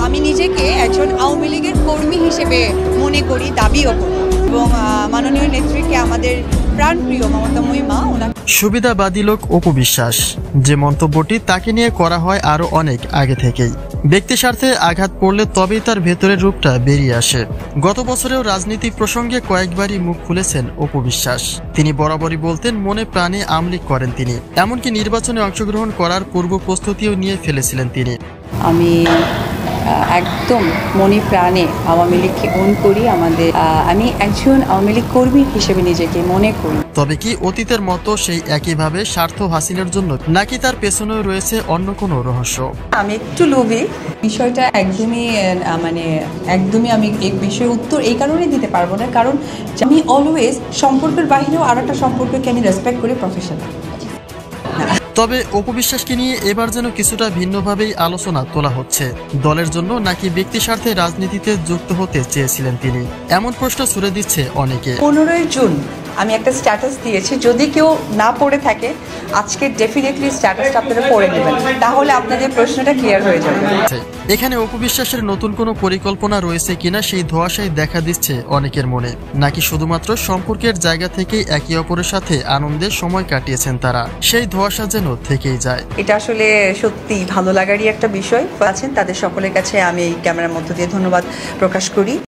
আমি নিজেকে একজন আওয়ামী লীগের কর্মী হিসেবে মনে করি, দাবিও করি এবং মাননীয় নেত্রীকে আমাদের প্রাণপ্রিয় মমতাময়ী মা সুবিধাবাদী লোক অপু বিশ্বাস, যে মন্তব্যটি তাকে নিয়ে করা হয় আরো অনেক আগে থেকেই। ব্যক্তি স্বার্থে আঘাত পড়লে তবেই তার ভেতরের রূপটা বেরিয়ে আসে। গত বছরেও রাজনীতি প্রসঙ্গে কয়েকবারই মুখ খুলেছেন অপু বিশ্বাস। তিনি বরাবরই বলতেন মনে প্রাণে আওয়ামী লীগ করেন তিনি, এমনকি নির্বাচনে অংশগ্রহণ করার পূর্ব প্রস্তুতিও নিয়ে ফেলেছিলেন তিনি। আমি একদম মনে প্রাণে আওয়ামী লীগকে ওন করি। আমি একজন আওয়ামী লীগ কর্মী হিসেবে নিজেকে মনে করি। তবে কি অতীতের মতো সেই একইভাবে স্বার্থ হাসিলের জন্য, নাকি তার পেছনেও রয়েছে অন্য কোনো রহস্য? আমি একটু লোভী। বিষয়টা একদমই আমি এই বিষয়ের উত্তর এই কারণেই দিতে পারবো না, কারণ আমি অলওয়েজ সম্পর্কের বাহিরেও আর একটা সম্পর্ককে আমি রেসপেক্ট করি, প্রফেশনাল। তবে অপু বিশ্বাসকে নিয়ে এবার যেন কিছুটা ভিন্নভাবেই আলোচনা তোলা হচ্ছে। দলের জন্য নাকি ব্যক্তি স্বার্থে রাজনীতিতে যুক্ত হতে চেয়েছিলেন তিনি, এমন প্রশ্ন ছুড়ে দিচ্ছে অনেকে। 15 জুন আমি একটা স্ট্যাটাস দিয়েছি, যদি কেউ না পড়ে থাকে আজকে ডেফিনেটলি স্ট্যাটাসটা আপনারা পড়ে নেবেন, তাহলে আপনাদের প্রশ্নটা ক্লিয়ার হয়ে যাবে। এখানে অপু বিশ্বাসের নতুন কোনো পরিকল্পনা রয়েছে কিনা সেই ধোঁয়াশাই দেখা দিচ্ছে অনেকের মনে, নাকি শুধুমাত্র সম্পর্কের জায়গা থেকেই একে অপরের সাথে আনন্দের সময় কাটিয়েছেন তারা, সেই ধোঁয়াশা যেন থেকেই যায়। এটা আসলে সত্যি ভালো লাগারই একটা বিষয় আছেন, তাদের সকলের কাছে আমি এই ক্যামেরার মধ্য দিয়ে ধন্যবাদ প্রকাশ করি।